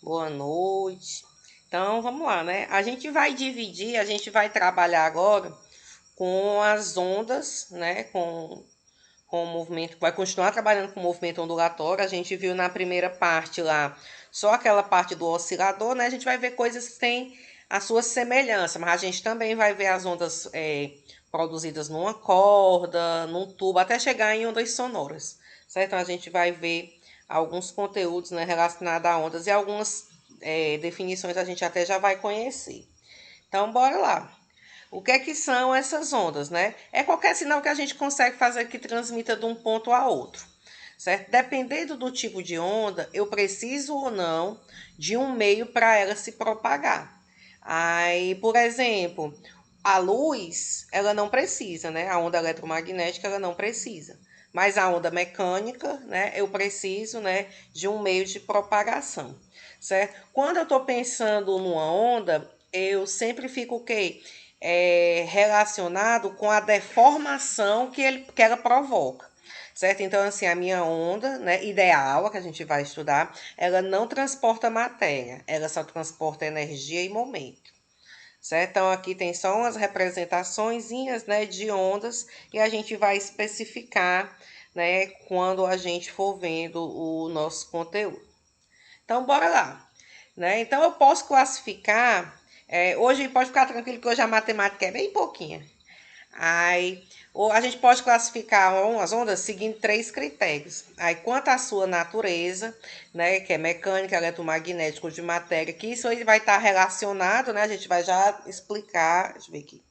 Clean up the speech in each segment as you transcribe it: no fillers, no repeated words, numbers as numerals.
Boa noite. Então, vamos lá, né? A gente vai dividir, a gente vai trabalhar agora com as ondas, né? Com o movimento, vai continuar trabalhando com o movimento ondulatório. A gente viu na primeira parte lá só aquela parte do oscilador, né? A gente vai ver coisas que têm a sua semelhança, mas a gente também vai ver as ondas produzidas numa corda, num tubo, até chegar em ondas sonoras, certo? Então a gente vai ver alguns conteúdos, né, relacionados a ondas e algumas definições a gente até já vai conhecer. Então, bora lá. O que é que são essas ondas, né? É qualquer sinal que a gente consegue fazer que transmita de um ponto a outro, certo? Dependendo do tipo de onda, eu preciso ou não de um meio para ela se propagar. Aí, por exemplo, a luz, ela não precisa, né? A onda eletromagnética, ela não precisa. Mas a onda mecânica, né? Eu preciso, né? De um meio de propagação, certo? Quando eu estou pensando numa onda, eu sempre fico o quê? Relacionado com a deformação que ela provoca, certo? Então, assim, a minha onda, né, ideal, a que a gente vai estudar, ela não transporta matéria, ela só transporta energia e momento, certo? Então, aqui tem só umas representaçõezinhas, né, de ondas e a gente vai especificar, né, quando a gente for vendo o nosso conteúdo. Então, bora lá. Né? Então, eu posso classificar. Hoje pode ficar tranquilo que hoje a matemática é bem pouquinha. Aí, ou a gente pode classificar as ondas seguindo três critérios. Aí, quanto à sua natureza, né, que é mecânica, eletromagnética ou de matéria, que isso aí vai estar relacionado, né? A gente vai já explicar. Deixa eu ver aqui.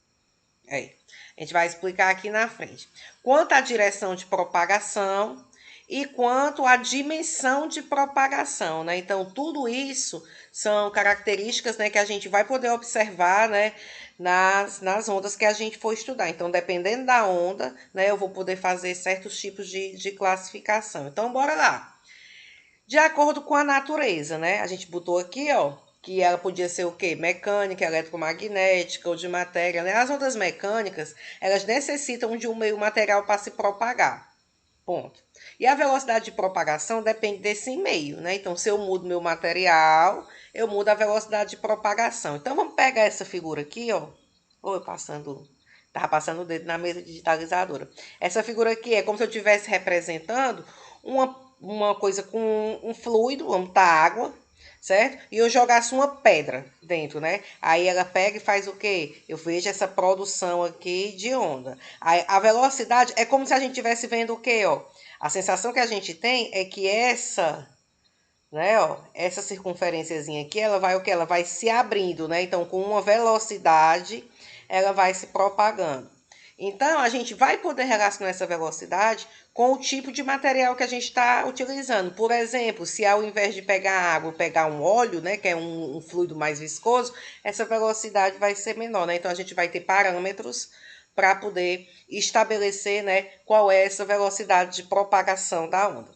A gente vai explicar aqui na frente. Quanto à direção de propagação e quanto à dimensão de propagação, né? Então, tudo isso são características, né, que a gente vai poder observar, né, nas ondas que a gente for estudar. Então, dependendo da onda, né, eu vou poder fazer certos tipos de classificação. Então, bora lá. De acordo com a natureza, né? A gente botou aqui, ó, que ela podia ser o quê? Mecânica, eletromagnética ou de matéria, né? As ondas mecânicas, elas necessitam de um meio material para se propagar. Ponto. E a velocidade de propagação depende desse meio, né? Então, se eu mudo meu material, eu mudo a velocidade de propagação. Então, vamos pegar essa figura aqui, ó. Ou eu passando. Tava passando o dedo na mesa digitalizadora. Essa figura aqui é como se eu estivesse representando uma coisa com um fluido, vamos botar água, certo? E eu jogasse uma pedra dentro, né? Aí ela pega e faz o quê? Eu vejo essa produção aqui de onda. Aí a velocidade é como se a gente estivesse vendo o quê, ó? A sensação que a gente tem é que né, ó, essa circunferênciazinha aqui, ela vai o quê? Ela vai se abrindo, né? Então, com uma velocidade, ela vai se propagando. Então, a gente vai poder relacionar essa velocidade com o tipo de material que a gente está utilizando. Por exemplo, se ao invés de pegar água, pegar um óleo, né, que é um fluido mais viscoso, essa velocidade vai ser menor, né? Então, a gente vai ter parâmetros para poder estabelecer, né, qual é essa velocidade de propagação da onda.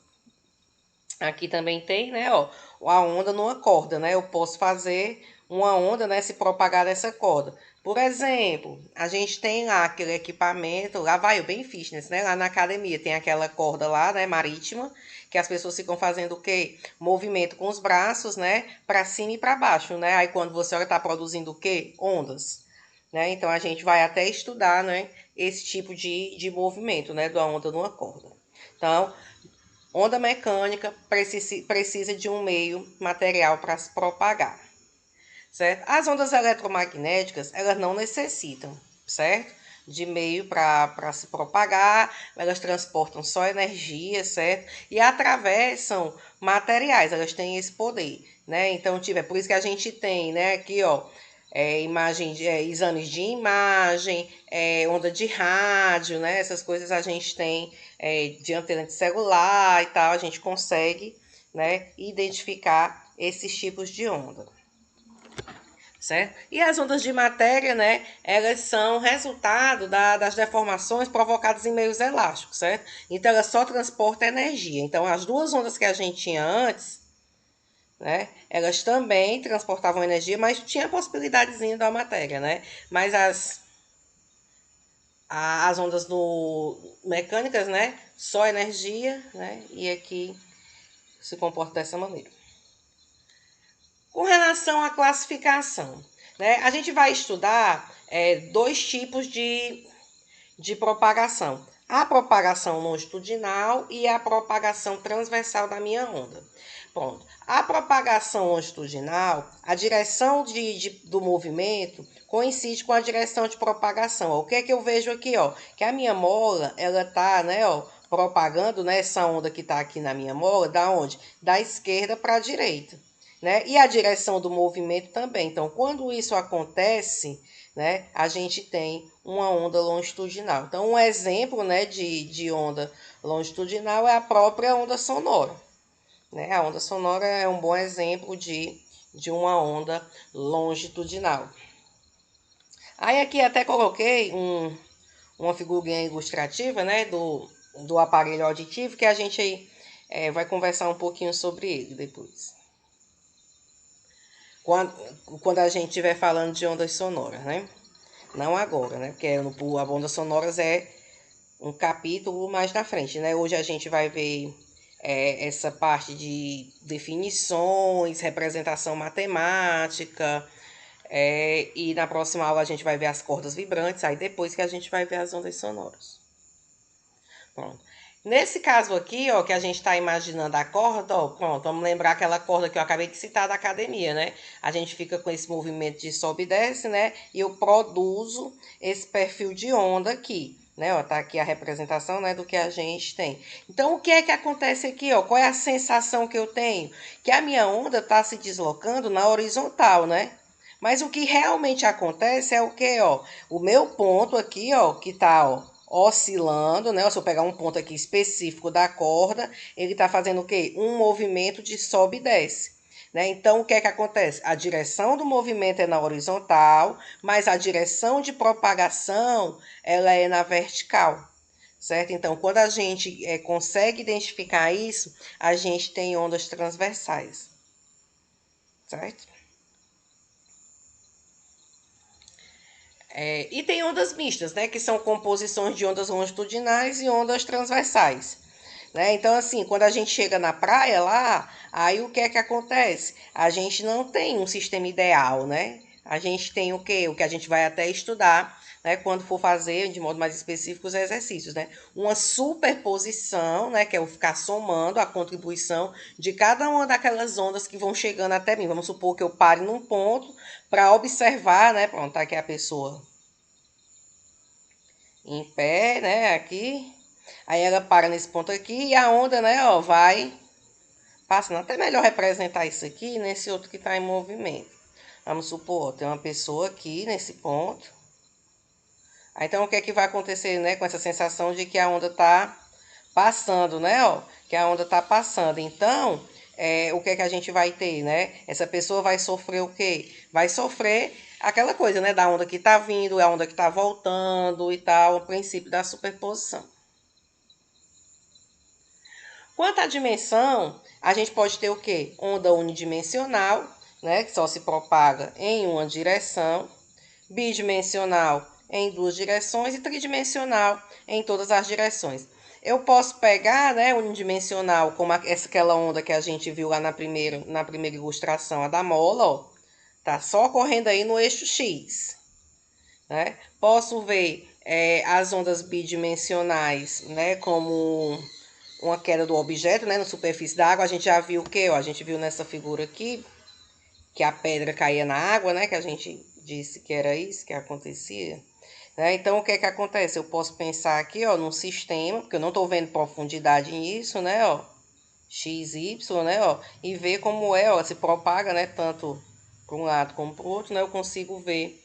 Aqui também tem, né, ó, a onda numa corda, né? Eu posso fazer uma onda, né, se propagar nessa corda. Por exemplo, a gente tem lá aquele equipamento, lá vai o bem fitness, né? Lá na academia tem aquela corda lá, né, marítima, que as pessoas ficam fazendo o quê? Movimento com os braços, né, para cima e para baixo, né? Aí quando você olha, tá produzindo o quê? Ondas, né? Então a gente vai até estudar, né, esse tipo de movimento, né, da onda numa corda. Então, onda mecânica precisa de um meio material para se propagar, certo? As ondas eletromagnéticas, elas não necessitam, certo? De meio para se propagar, elas transportam só energia, certo? E atravessam materiais, elas têm esse poder, né? Então, é por isso que a gente tem, né, aqui, ó, exames de imagem, onda de rádio, né? Essas coisas a gente tem de antena de celular e tal, a gente consegue, né, identificar esses tipos de onda, certo? E as ondas de matéria, né, elas são resultado das deformações provocadas em meios elásticos, certo? Então, ela só transporta energia. Então, as duas ondas que a gente tinha antes, né, elas também transportavam energia, mas tinha a possibilidadezinha da matéria, né? Mas as ondas mecânicas, né, só energia, né? E aqui se comporta dessa maneira. relação à classificação, né? A gente vai estudar dois tipos de propagação. A propagação longitudinal e a propagação transversal da minha onda. Pronto. A propagação longitudinal, a direção do movimento coincide com a direção de propagação. O que é que eu vejo aqui, ó? Que a minha mola, ela tá, né, ó, propagando, né, essa onda que tá aqui na minha mola, da onde? Da esquerda para a direita, né? E a direção do movimento também. Então, quando isso acontece, né, a gente tem uma onda longitudinal. Então, um exemplo, né, de onda longitudinal é a própria onda sonora, né? A onda sonora é um bom exemplo de uma onda longitudinal. Aí aqui até coloquei uma figurinha ilustrativa, né, do aparelho auditivo, que a gente aí vai conversar um pouquinho sobre ele depois. Quando a gente estiver falando de ondas sonoras, né? Não agora, né? Porque a ondas sonoras é um capítulo mais na frente, né? Hoje a gente vai ver essa parte de definições, representação matemática, e na próxima aula a gente vai ver as cordas vibrantes, aí depois que a gente vai ver as ondas sonoras. Pronto. Nesse caso aqui, ó, que a gente está imaginando a corda, ó, pronto, vamos lembrar aquela corda que eu acabei de citar da academia, né? A gente fica com esse movimento de sobe e desce, né? E eu produzo esse perfil de onda aqui, né? Ó, tá aqui a representação, né, do que a gente tem. Então, o que é que acontece aqui, ó? Qual é a sensação que eu tenho? Que a minha onda está se deslocando na horizontal, né? Mas o que realmente acontece é o que, ó? O meu ponto aqui, ó, que tá, ó, oscilando, né? Se eu pegar um ponto aqui específico da corda, ele tá fazendo o quê? Um movimento de sobe e desce, né? Então, o que é que acontece? A direção do movimento é na horizontal, mas a direção de propagação, ela é na vertical, certo? Então, quando a gente consegue identificar isso, a gente tem ondas transversais, certo? E tem ondas mistas, né? Que são composições de ondas longitudinais e ondas transversais, né? Então, assim, quando a gente chega na praia lá, aí o que é que acontece? A gente não tem um sistema ideal, né? A gente tem o quê? O que a gente vai até estudar, né? Quando for fazer, de modo mais específico, os exercícios, né? Uma superposição, né? Que é o ficar somando a contribuição de cada uma daquelas ondas que vão chegando até mim. Vamos supor que eu pare num ponto para observar, né? Pronto, tá aqui a pessoa em pé, né? Aqui. Aí ela para nesse ponto aqui e a onda, né? Ó, vai passando. Até melhor representar isso aqui nesse outro que está em movimento. Vamos supor, tem uma pessoa aqui nesse ponto. Aí, então, o que é que vai acontecer, né? Com essa sensação de que a onda tá passando, né? Ó, que a onda tá passando. Então, o que é que a gente vai ter, né? Essa pessoa vai sofrer o quê? Vai sofrer aquela coisa, né? Da onda que tá vindo, a onda que tá voltando e tal, o princípio da superposição. Quanto à dimensão, a gente pode ter o quê? Onda unidimensional, né? Que só se propaga em uma direção. Bidimensional em duas direções e tridimensional em todas as direções. Eu posso pegar, né, unidimensional, como aquela onda que a gente viu lá na primeira ilustração, a da mola, ó, tá só correndo aí no eixo X, né? Posso ver as ondas bidimensionais, né, como uma queda do objeto, né, na superfície da água. A gente já viu o quê? Ó, a gente viu nessa figura aqui que a pedra caía na água, né, que a gente disse que era isso que acontecia. Né? Então, o que é que acontece? Eu posso pensar aqui, ó, num sistema, porque eu não estou vendo profundidade nisso, né, ó, x, y, né, ó, e ver como ó, se propaga, né, tanto para um lado como para o outro, né, eu consigo ver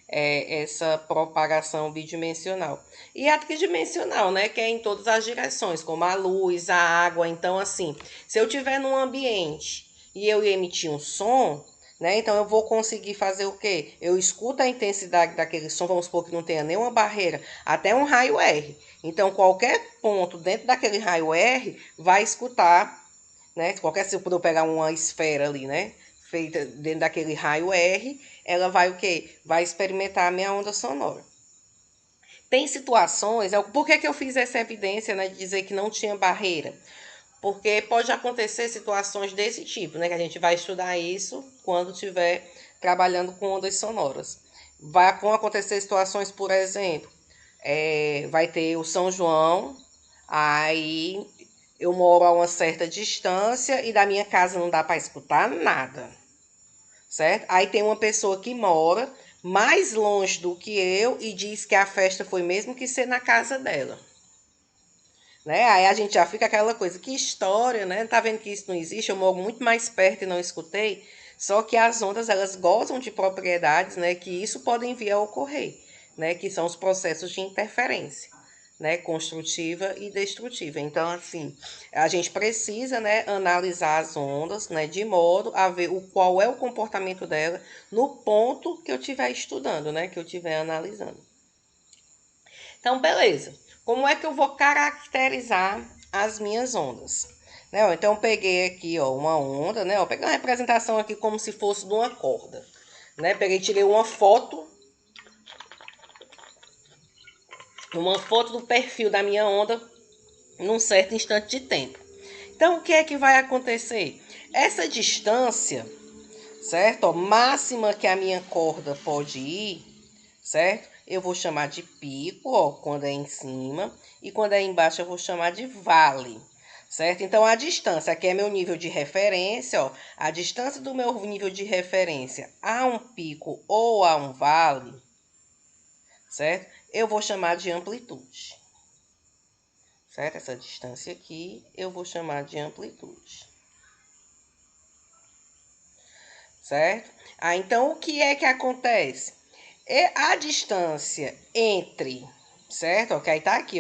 essa propagação bidimensional. E a tridimensional, né, que é em todas as direções, como a luz, a água. Então, assim, se eu estiver num ambiente e eu emitir um som, né, então eu vou conseguir fazer o quê? Eu escuto a intensidade daquele som, vamos supor que não tenha nenhuma barreira, até um raio R. Então, qualquer ponto dentro daquele raio R vai escutar, né? Se eu pegar uma esfera ali, né? Feita dentro daquele raio R, ela vai o quê? Vai experimentar a minha onda sonora. Tem situações, por que eu fiz essa evidência, né, de dizer que não tinha barreira? Porque pode acontecer situações desse tipo, né, que a gente vai estudar isso quando estiver trabalhando com ondas sonoras. Vão acontecer situações, por exemplo, vai ter o São João, aí eu moro a uma certa distância e da minha casa não dá para escutar nada, certo? Aí tem uma pessoa que mora mais longe do que eu e diz que a festa foi mesmo que ser na casa dela. Né? Aí a gente já fica aquela coisa, que história, né? Tá vendo que isso não existe? Eu moro muito mais perto e não escutei. Só que as ondas, elas gozam de propriedades, né? Que isso podem vir a ocorrer, né? Que são os processos de interferência, né? Construtiva e destrutiva. Então, assim, a gente precisa, né? Analisar as ondas, né? De modo a ver qual é o comportamento dela no ponto que eu estiver estudando, né? Que eu estiver analisando. Então, beleza. Como é que eu vou caracterizar as minhas ondas? Né? Então, eu peguei aqui uma onda, né? Eu peguei uma representação aqui como se fosse de uma corda. Né? Peguei, tirei uma foto do perfil da minha onda num certo instante de tempo. Então, o que é que vai acontecer? Essa distância, certo? Máxima que a minha corda pode ir, certo? Eu vou chamar de pico, quando é em cima, e quando é embaixo eu vou chamar de vale, certo? Então, a distância, aqui é meu nível de referência, a distância do meu nível de referência a um pico ou a um vale, certo? Eu vou chamar de amplitude, certo? Essa distância aqui eu vou chamar de amplitude, certo? Então, o que é que acontece? A distância entre, certo? Ok, aí tá aqui,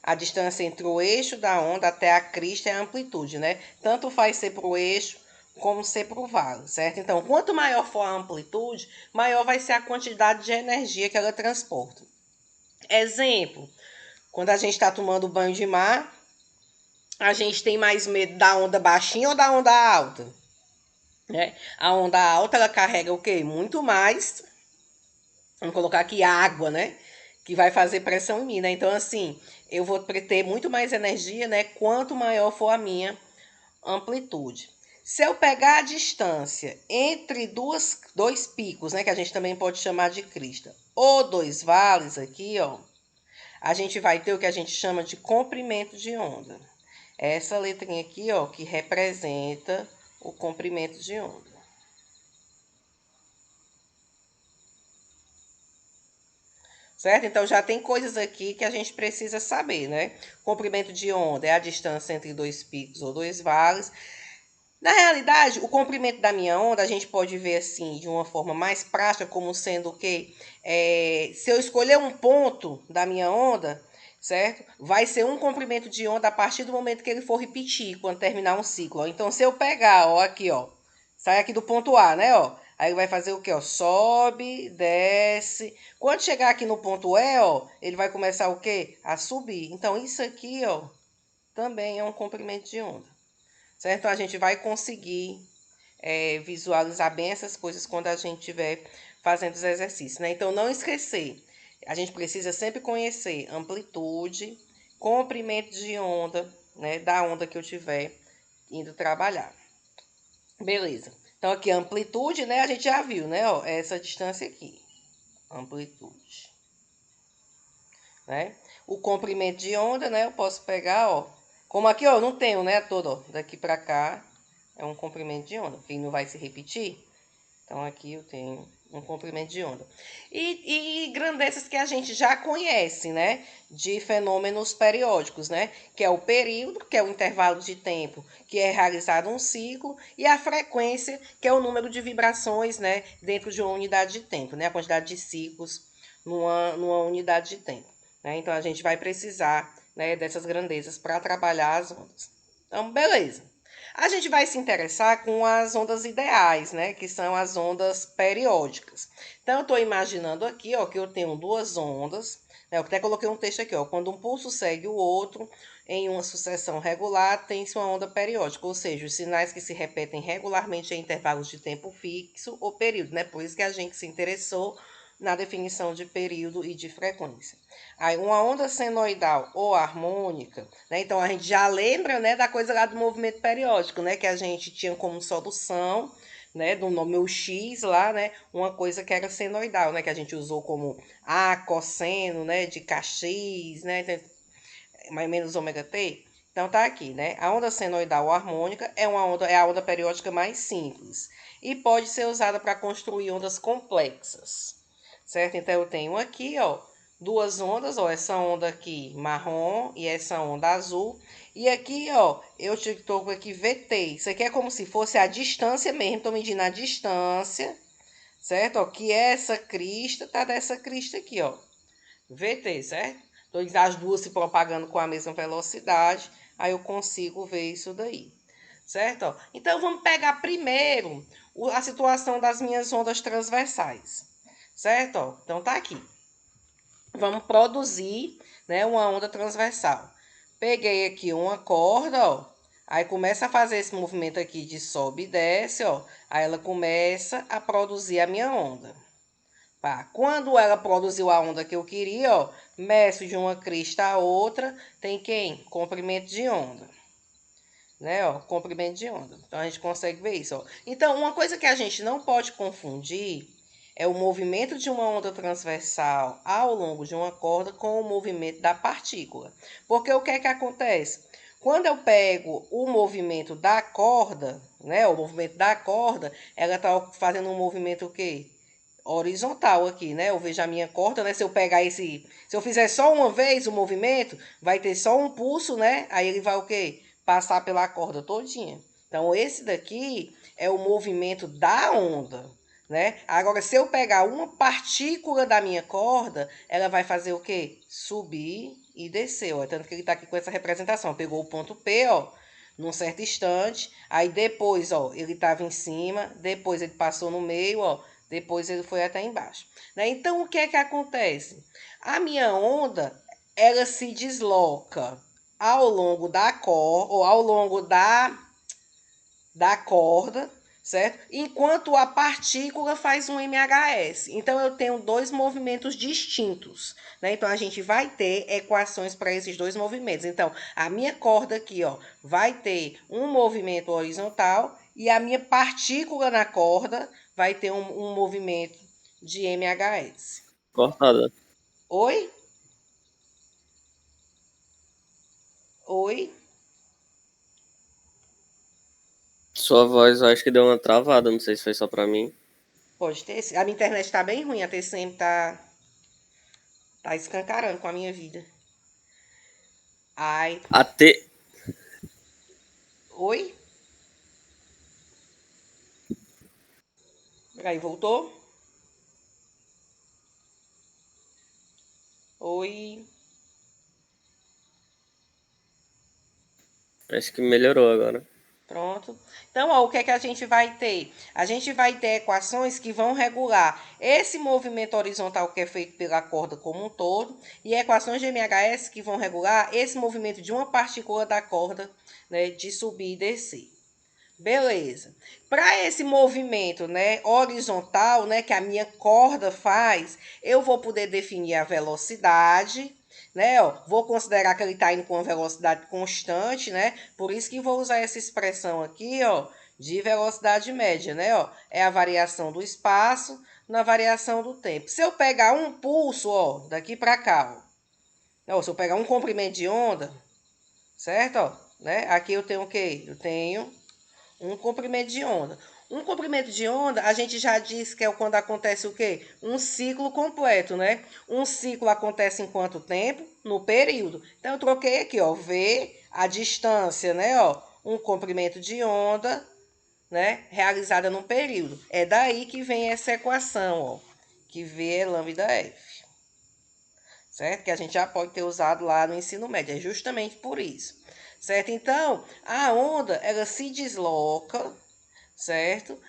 a distância entre o eixo da onda até a crista é a amplitude, né? Tanto faz ser para o eixo como ser para o vale, certo? Então, quanto maior for a amplitude, maior vai ser a quantidade de energia que ela transporta. Exemplo, quando a gente está tomando banho de mar, a gente tem mais medo da onda baixinha ou da onda alta? Né? A onda alta, ela carrega o quê? Muito mais, vamos colocar aqui água, né? Que vai fazer pressão em mim, né? Então, assim, eu vou ter muito mais energia, né? Quanto maior for a minha amplitude. Se eu pegar a distância entre dois picos, né? Que a gente também pode chamar de crista, ou dois vales aqui, a gente vai ter o que a gente chama de comprimento de onda. Essa letrinha aqui, que representa o comprimento de onda. Certo? Então já tem coisas aqui que a gente precisa saber, né? Comprimento de onda é a distância entre dois picos ou dois vales. Na realidade, o comprimento da minha onda a gente pode ver assim de uma forma mais prática, como sendo o quê? Se eu escolher um ponto da minha onda, certo? Vai ser um comprimento de onda a partir do momento que ele for repetir, quando terminar um ciclo. Então, se eu pegar, aqui, sai aqui do ponto A, né, Aí vai fazer o quê, sobe, desce. Quando chegar aqui no ponto E, ele vai começar o quê? A subir. Então, isso aqui, também é um comprimento de onda. Certo? Então, a gente vai conseguir visualizar bem essas coisas quando a gente estiver fazendo os exercícios, né? Então, não esquecer. A gente precisa sempre conhecer amplitude, comprimento de onda, né? Da onda que eu estiver indo trabalhar. Beleza. Então, aqui, amplitude, né? A gente já viu, né? Essa distância aqui. Amplitude. Né? O comprimento de onda, né? Eu posso pegar, Como aqui, não tenho, né? Todo, daqui para cá é um comprimento de onda, porque não vai se repetir. Então, aqui eu tenho um comprimento de onda. E grandezas que a gente já conhece, né? De fenômenos periódicos, né? Que é o período, que é o intervalo de tempo que é realizado um ciclo, e a frequência, que é o número de vibrações, né? Dentro de uma unidade de tempo, né? A quantidade de ciclos numa unidade de tempo. Né? Então, a gente vai precisar, né, dessas grandezas para trabalhar as ondas. Então, beleza. A gente vai se interessar com as ondas ideais, né? Que são as ondas periódicas. Então, eu estou imaginando aqui, que eu tenho duas ondas. Né? Eu até coloquei um texto aqui, quando um pulso segue o outro em uma sucessão regular, tem-se uma onda periódica, ou seja, os sinais que se repetem regularmente em intervalos de tempo fixo ou período, né? Por isso que a gente se interessou na definição de período e de frequência. Aí, uma onda senoidal ou harmônica, né? Então, a gente já lembra, né, da coisa lá do movimento periódico, né? Que a gente tinha como solução né, do meu X lá, né, uma coisa que era senoidal, né, que a gente usou como A, cosseno, né, de Kx, né, mais menos ômega t. Então tá aqui, né? A onda senoidal harmônica é a onda periódica mais simples e pode ser usada para construir ondas complexas, certo? Então eu tenho aqui, ó, duas ondas, ó, essa onda aqui marrom e essa onda azul. E aqui, ó, eu estou aqui VT. Isso aqui é como se fosse a distância mesmo, estou medindo a distância, certo? Ó, que essa crista tá dessa crista aqui, ó. VT, certo? Então, as duas se propagando com a mesma velocidade, aí eu consigo ver isso daí, certo? Então, vamos pegar primeiro a situação das minhas ondas transversais, certo? Então, tá aqui. Vamos produzir, né, uma onda transversal. Peguei aqui uma corda, ó. Aí começa a fazer esse movimento aqui de sobe e desce, ó. Aí ela começa a produzir a minha onda. Tá? Quando ela produziu a onda que eu queria, ó, meço de uma crista a outra, tem quem? Comprimento de onda. Né, ó, comprimento de onda. Então a gente consegue ver isso, ó. Então, uma coisa que a gente não pode confundir é o movimento de uma onda transversal ao longo de uma corda com o movimento da partícula. Porque o que é que acontece? Quando eu pego o movimento da corda, né, o movimento da corda, ela está fazendo um movimento o quê? Horizontal aqui, né? Eu vejo a minha corda, né? Se eu pegar se eu fizer só uma vez o movimento, vai ter só um pulso, né? Aí ele vai o quê? Passar pela corda todinha. Então esse daqui é o movimento da onda, né? Agora se eu pegar uma partícula da minha corda, ela vai fazer o quê? Subir e descer, ó. Tanto que ele tá aqui com essa representação. Pegou o ponto P, ó, num certo instante, aí depois, ó, ele estava em cima, depois ele passou no meio, ó, depois ele foi até embaixo, né? Então o que é que acontece? A minha onda, ela se desloca ao longo da corda, ou ao longo da corda, certo? Enquanto a partícula faz um MHS. Então eu tenho dois movimentos distintos, né? Então a gente vai ter equações para esses dois movimentos. Então a minha corda aqui, ó, vai ter um movimento horizontal e a minha partícula na corda vai ter um movimento de MHS. Cortada. Oi? Oi? Sua voz eu acho que deu uma travada, não sei se foi só pra mim. Pode ter. A minha internet tá bem ruim, a TCM tá escancarando com a minha vida. Ai, Até. oi? Aí, voltou? Oi? Acho que melhorou agora. Pronto. Então, ó, o que é que a gente vai ter? A gente vai ter equações que vão regular esse movimento horizontal que é feito pela corda como um todo e equações de MHS que vão regular esse movimento de uma partícula da corda, né, de subir e descer. Beleza. Para esse movimento, né, horizontal, né, que a minha corda faz, eu vou poder definir a velocidade, né, ó, vou considerar que ele está indo com uma velocidade constante, né, por isso que vou usar essa expressão aqui, ó, de velocidade média, né, ó, é a variação do espaço na variação do tempo. Se eu pegar um pulso, ó, daqui para cá, ó, se eu pegar um comprimento de onda, certo, ó, né, aqui eu tenho o quê? Eu tenho um comprimento de onda. Um comprimento de onda, a gente já disse que é quando acontece o quê? Um ciclo completo, né? Um ciclo acontece em quanto tempo? No período. Então, eu troquei aqui, ó, V, a distância, né, ó, um comprimento de onda, né, realizada num período. É daí que vem essa equação, ó, que V é lambda F, certo? Que a gente já pode ter usado lá no ensino médio, é justamente por isso, certo? Então, a onda, ela se desloca, certo?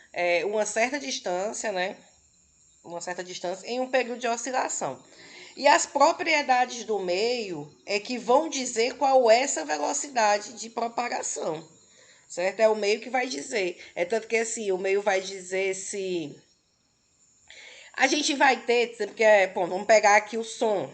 Uma certa distância, né? Uma certa distância em um período de oscilação. E as propriedades do meio é que vão dizer qual é essa velocidade de propagação, certo? É o meio que vai dizer. É tanto que assim, o meio vai dizer se a gente vai ter, porque bom, vamos pegar aqui o som,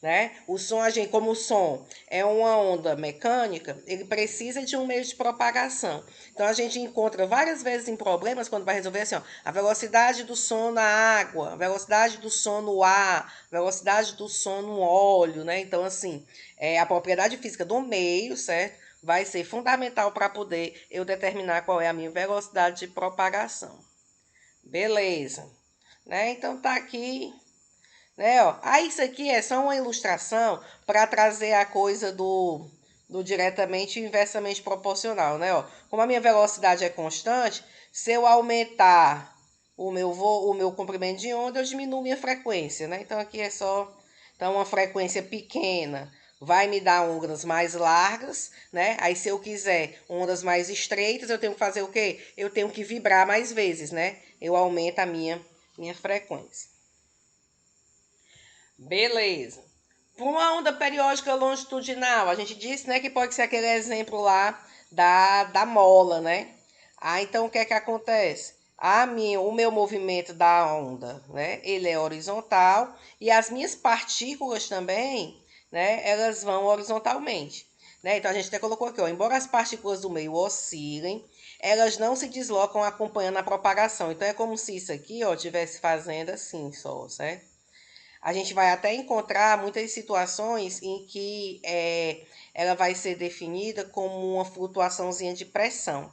né? O som, como o som é uma onda mecânica, ele precisa de um meio de propagação. Então a gente encontra várias vezes em problemas quando vai resolver assim, ó, a velocidade do som na água, a velocidade do som no ar, a velocidade do som no óleo, né? Então assim, a propriedade física do meio, certo? Vai ser fundamental para poder eu determinar qual é a minha velocidade de propagação. Beleza, né? Então tá aqui, né, ó. Isso aqui é só uma ilustração para trazer a coisa do diretamente e inversamente proporcional, né, ó. Como a minha velocidade é constante, se eu aumentar o meu comprimento de onda, eu diminuo minha frequência, né? Então aqui é só, então uma frequência pequena vai me dar ondas mais largas, né? Aí se eu quiser ondas mais estreitas, eu tenho que fazer o quê? Eu tenho que vibrar mais vezes, né? Eu aumento a minha frequência. Beleza. Para uma onda periódica longitudinal, a gente disse, né, que pode ser aquele exemplo lá da mola, né? Então o que é que acontece? O meu movimento da onda, né, ele é horizontal e as minhas partículas também, né, elas vão horizontalmente, né? Então a gente até colocou aqui, ó, embora as partículas do meio oscilem, elas não se deslocam acompanhando a propagação. Então é como se isso aqui, ó, estivesse fazendo assim só, certo? A gente vai até encontrar muitas situações em que ela vai ser definida como uma flutuaçãozinha de pressão,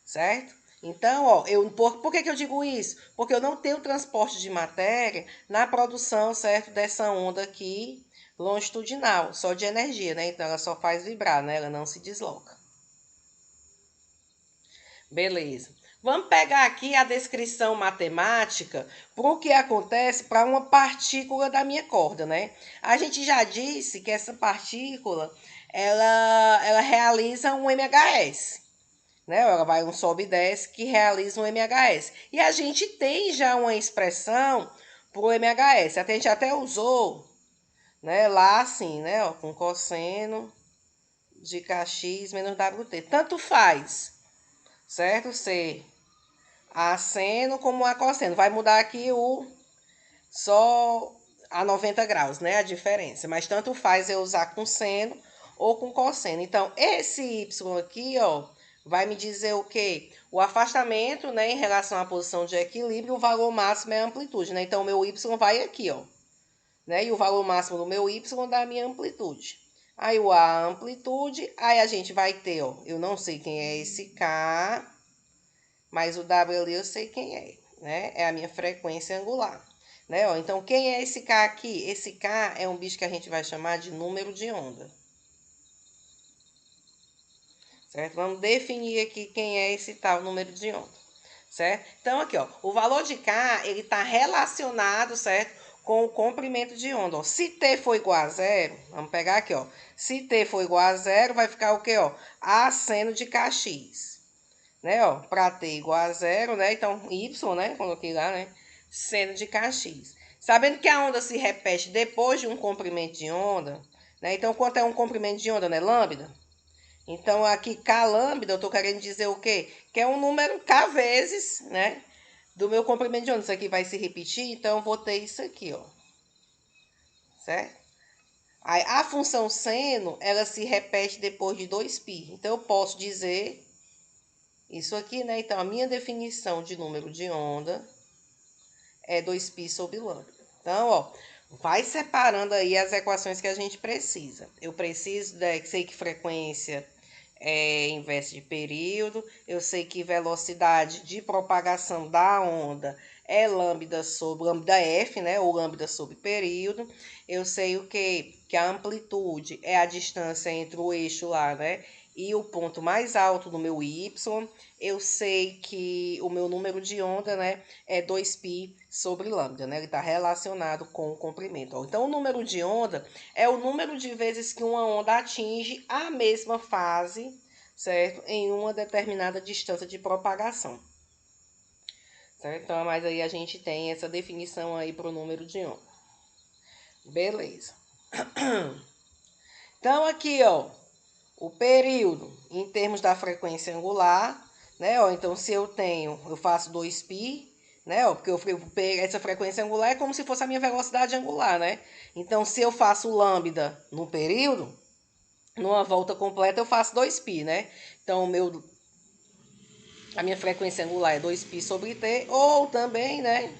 certo? Então, ó, por que eu digo isso? Porque eu não tenho transporte de matéria na produção, certo, dessa onda aqui longitudinal, só de energia, né? Então, ela só faz vibrar, né? Ela não se desloca. Beleza. Vamos pegar aqui a descrição matemática para o que acontece para uma partícula da minha corda, né? A gente já disse que essa partícula, ela realiza um MHS, né? Ela vai um sobe e desce que realiza um MHS. E a gente tem já uma expressão para o MHS. A gente até usou, né? Lá assim, né? Ó, com cosseno de kx menos WT. Tanto faz, certo? Ser aceno como a cosseno. Vai mudar aqui só a 90 graus, né? A diferença. Mas tanto faz eu usar com seno ou com cosseno. Então, esse y aqui, ó, vai me dizer o quê? O afastamento, né, em relação à posição de equilíbrio, o valor máximo é a amplitude, né? Então, o meu y vai aqui, ó, né? E o valor máximo do meu y da minha amplitude. Aí, a amplitude, aí a gente vai ter, ó, eu não sei quem é esse K, mas o W ali eu sei quem é, né? É a minha frequência angular, né? Ó, então, quem é esse K aqui? Esse K é um bicho que a gente vai chamar de número de onda. Certo? Vamos definir aqui quem é esse tal número de onda, certo? Então, aqui, ó, o valor de K, ele está relacionado, certo? Com o comprimento de onda, ó. Se T for igual a zero, vamos pegar aqui, ó. Se T for igual a zero, vai ficar o quê, ó? A seno de Kx, né, ó, para t igual a zero, né, então y, né, coloquei lá, né, seno de kx. Sabendo que a onda se repete depois de um comprimento de onda, né, então quanto é um comprimento de onda, né, lambda? Então aqui k lambda, eu tô querendo dizer o quê? Que é um número k vezes, né, do meu comprimento de onda. Isso aqui vai se repetir, então eu vou ter isso aqui, ó, certo? Aí, a função seno, ela se repete depois de 2π. Então eu posso dizer isso aqui, né? Então, a minha definição de número de onda é 2π sobre lambda. Então, ó, vai separando aí as equações que a gente precisa. Eu preciso, sei que frequência é inversa de período, eu sei que velocidade de propagação da onda é lambda sobre lambda f, né, ou lambda sobre período. Eu sei o que a amplitude é a distância entre o eixo lá, né, e o ponto mais alto do meu y. Eu sei que o meu número de onda, né, é 2π sobre lambda, né? Ele está relacionado com o comprimento. Então, o número de onda é o número de vezes que uma onda atinge a mesma fase, certo? Em uma determinada distância de propagação. Certo? Então, mas aí a gente tem essa definição aí para o número de onda. Beleza. Então, aqui, ó, o período em termos da frequência angular, né? Ó, então, se eu faço 2π né? Ó, porque essa frequência angular é como se fosse a minha velocidade angular, né? Então, se eu faço lambda no período, numa volta completa eu faço 2π, né? Então, a minha frequência angular é 2π sobre t, ou também, né,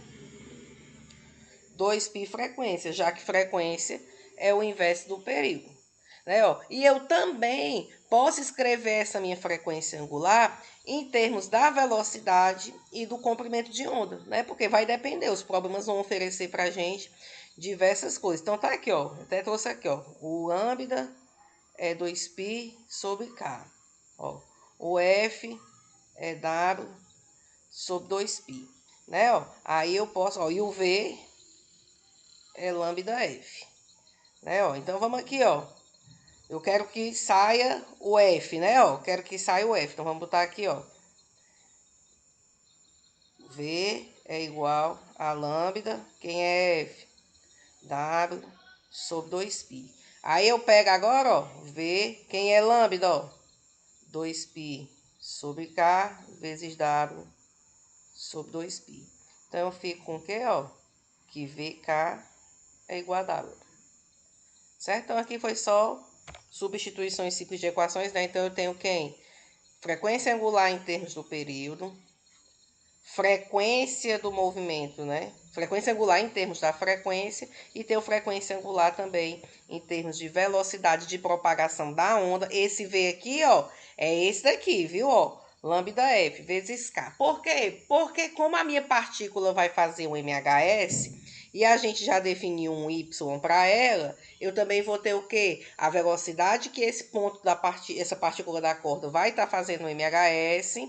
2π frequência, já que frequência é o inverso do período. Né, ó? E eu também posso escrever essa minha frequência angular em termos da velocidade e do comprimento de onda, né? Porque vai depender, os problemas vão oferecer para a gente diversas coisas. Então tá aqui, ó, até trouxe aqui, ó, o lambda é 2π sobre k, ó, o f é w sobre 2π, né? Ó, aí eu posso, ó, e o v é lambda f, né? Ó, então vamos aqui, ó. Eu quero que saia o F, né? Ó, quero que saia o F. Então vamos botar aqui, ó. V é igual a lambda. Quem é F? W sobre 2π. Aí eu pego agora, ó. V. Quem é lambda, ó? 2π sobre K vezes W sobre 2π. Então eu fico com o quê, ó? Que VK é igual a W. Certo? Então aqui foi só substituições simples de equações, né? Então eu tenho quem? Frequência angular em termos do período, frequência do movimento, né? Frequência angular em termos da frequência e tenho frequência angular também em termos de velocidade de propagação da onda. Esse V aqui, ó, é esse daqui, viu, ó? Lambda F vezes K. Por quê? Porque como a minha partícula vai fazer um MHS e a gente já definiu um Y para ela, eu também vou ter o quê? A velocidade que esse ponto essa partícula da corda vai estar fazendo um MHS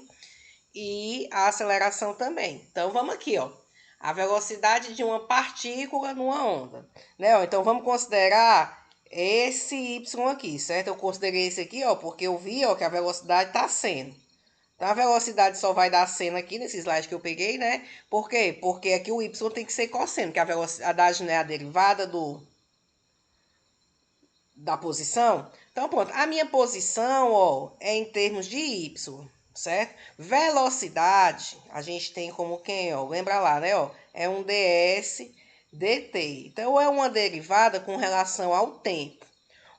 e a aceleração também. Então vamos aqui, ó. A velocidade de uma partícula numa onda, né? Então vamos considerar esse y aqui, certo? Eu considerei esse aqui, ó, porque eu vi, ó, que a velocidade está seno. Então a velocidade só vai dar seno aqui nesse slide que eu peguei, né? Por quê? Porque aqui o y tem que ser cosseno, que a velocidade, né, é a derivada da posição. Então, pronto. A minha posição, ó, é em termos de y, certo? Velocidade, a gente tem como quem, ó? Lembra lá, né, ó? É um ds dt. Então, é uma derivada com relação ao tempo.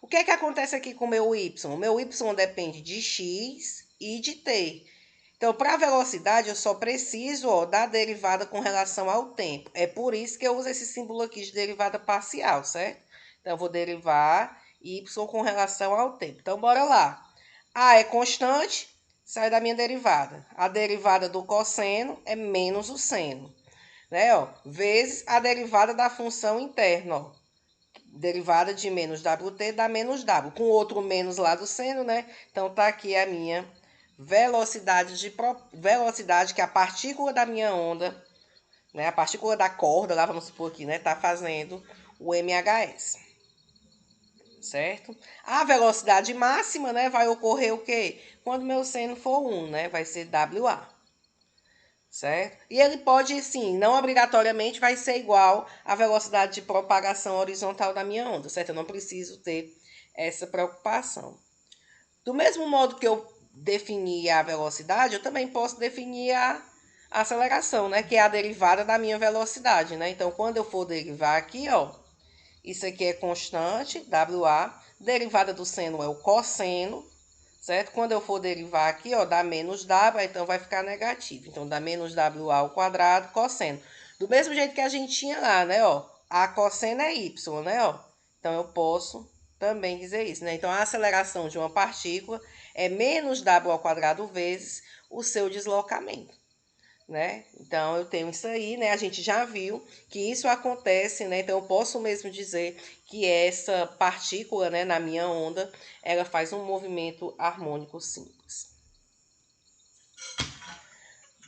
O que é que acontece aqui com o meu y? O meu y depende de x e de t. Então, para a velocidade, eu só preciso, ó, da derivada com relação ao tempo. É por isso que eu uso esse símbolo aqui de derivada parcial, certo? Então, eu vou derivar y com relação ao tempo. Então, bora lá. A é constante, sai da minha derivada. A derivada do cosseno é menos o seno, né? Ó, vezes a derivada da função interna, ó. Derivada de menos wt dá menos w, com outro menos lá do seno, né? Então, tá aqui a minha velocidade que a partícula da minha onda, né? A partícula da corda, lá vamos supor aqui, né? Tá fazendo o MHS. Certo? A velocidade máxima, né, vai ocorrer o quê? Quando meu seno for 1, né? Vai ser WA. Certo? E ele pode, sim, não obrigatoriamente vai ser igual à velocidade de propagação horizontal da minha onda, certo? Eu não preciso ter essa preocupação. Do mesmo modo que eu defini a velocidade, eu também posso definir a aceleração, né? Que é a derivada da minha velocidade, né? Então, quando eu for derivar aqui, ó, isso aqui é constante, WA. Derivada do seno é o cosseno, certo? Quando eu for derivar aqui, ó, dá menos W, então vai ficar negativo. Então, dá menos WA ao quadrado, cosseno. Do mesmo jeito que a gente tinha lá, né, ó? A cosseno é Y, né, ó? Então, eu posso também dizer isso, né? Então, a aceleração de uma partícula é menos W ao quadrado vezes o seu deslocamento, né? Então, eu tenho isso aí, né? A gente já viu que isso acontece, né? Então, eu posso mesmo dizer que essa partícula, né, na minha onda, ela faz um movimento harmônico simples.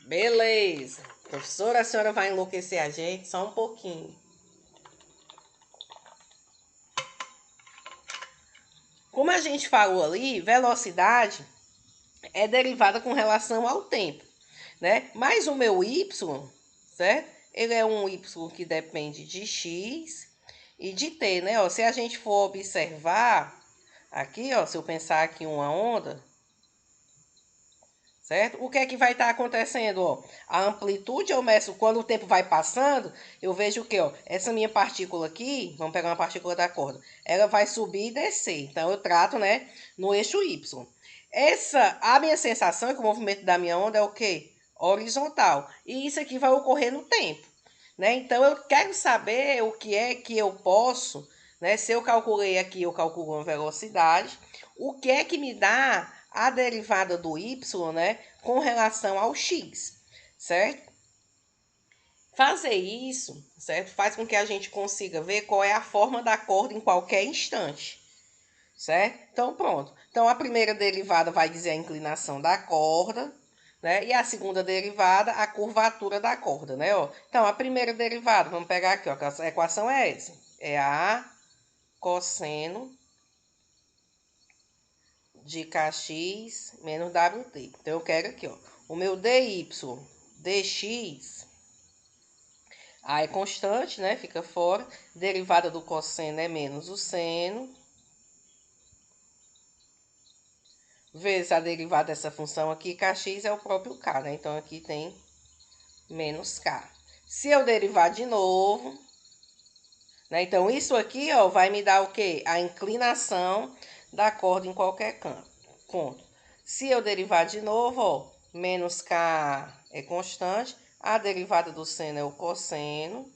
Beleza. Professora, a senhora vai enlouquecer a gente só um pouquinho. Como a gente falou ali, velocidade é derivada com relação ao tempo, né? Mas o meu y, certo? Ele é um y que depende de x e de t, né? Ó, se a gente for observar aqui, ó, se eu pensar aqui uma onda, certo? O que é que vai estar acontecendo, ó? A amplitude eu meço quando o tempo vai passando, eu vejo o que, ó? Essa minha partícula aqui, vamos pegar uma partícula da corda, ela vai subir e descer. Então eu trato, né, no eixo Y. A minha sensação é que o movimento da minha onda é o quê? Horizontal. E isso aqui vai ocorrer no tempo, né? Então eu quero saber o que é que eu posso, né? Se eu calculei aqui, eu calculo uma velocidade, o que é que me dá a derivada do y, né, com relação ao x, certo? Fazer isso, certo, faz com que a gente consiga ver qual é a forma da corda em qualquer instante, certo? Então, pronto. Então, a primeira derivada vai dizer a inclinação da corda, né? E a segunda derivada, a curvatura da corda, né? Ó. Então, a primeira derivada, vamos pegar aqui, ó, a equação é essa. É a cosseno de kx menos wt. Então, eu quero aqui, ó, o meu dy dx, a é constante, né? Fica fora. Derivada do cosseno é menos o seno, vezes a derivada dessa função aqui, kx é o próprio k, né? Então, aqui tem menos k. Se eu derivar de novo, né? Então, isso aqui, ó, vai me dar o quê? A inclinação da corda em qualquer ponto. Se eu derivar de novo, ó, menos k é constante, a derivada do seno é o cosseno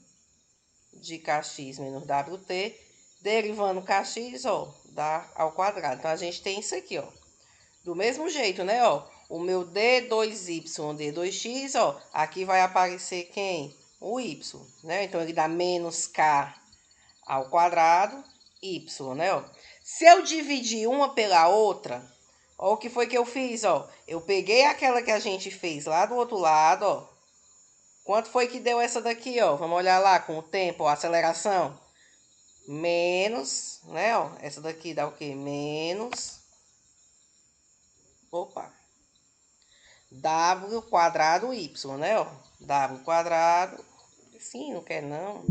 de kx menos wt, derivando kx, ó, dá ao quadrado. Então, a gente tem isso aqui, ó. Do mesmo jeito, né, ó, o meu d2y, d2x, ó, aqui vai aparecer quem? O y, né? Então, ele dá menos k ao quadrado, y, né, ó. Se eu dividir uma pela outra, ó, o que foi que eu fiz, ó? Eu peguei aquela que a gente fez lá do outro lado, ó. Quanto foi que deu essa daqui, ó? Vamos olhar lá com o tempo, ó, a aceleração. Menos, né, ó. Essa daqui dá o quê? Menos. Opa. W quadrado Y, né, ó. W quadrado. Sim, não quer não.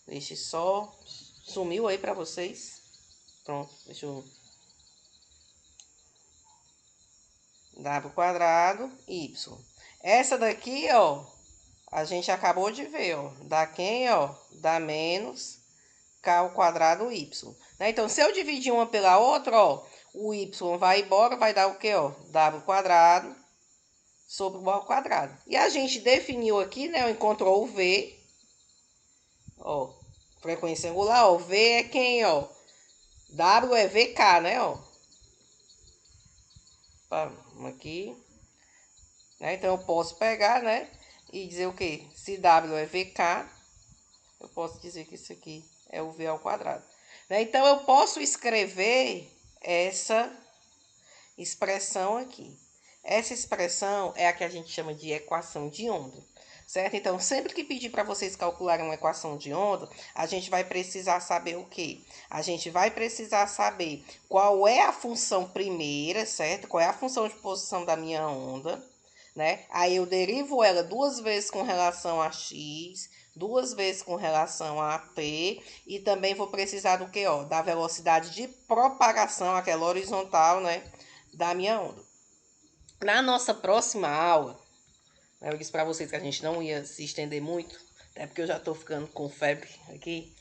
Deixe só. Sumiu aí pra vocês. Pronto, deixa eu... W quadrado Y. Essa daqui, ó, a gente acabou de ver, ó. Dá quem, ó? Dá menos K ao quadrado Y. Né? Então, se eu dividir uma pela outra, ó, o Y vai embora, vai dar o quê, ó? W quadrado sobre o ao quadrado. E a gente definiu aqui, né? Encontrou o V. Ó, frequência angular, ó. V é quem, ó? W é VK, né, ó. Aqui. Né? Então, eu posso pegar, né? E dizer o quê? Se W é VK, eu posso dizer que isso aqui é o V ao quadrado. Né? Então, eu posso escrever essa expressão aqui. Essa expressão é a que a gente chama de equação de onda, certo? Então, sempre que pedir para vocês calcularem uma equação de onda, a gente vai precisar saber o quê? A gente vai precisar saber qual é a função primeira, certo? Qual é a função de posição da minha onda, né? Aí eu derivo ela duas vezes com relação a x, duas vezes com relação a t, e também vou precisar do que, ó? Da velocidade de propagação, aquela horizontal, né? Da minha onda. Na nossa próxima aula, eu disse para vocês que a gente não ia se estender muito, até porque eu já estou ficando com febre aqui.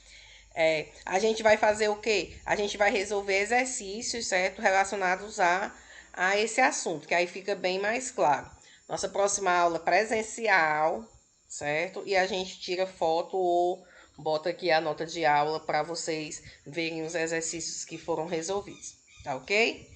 A gente vai fazer o quê? A gente vai resolver exercícios, certo? Relacionados a esse assunto, que aí fica bem mais claro. Nossa próxima aula presencial, certo? E a gente tira foto ou bota aqui a nota de aula para vocês verem os exercícios que foram resolvidos, tá ok?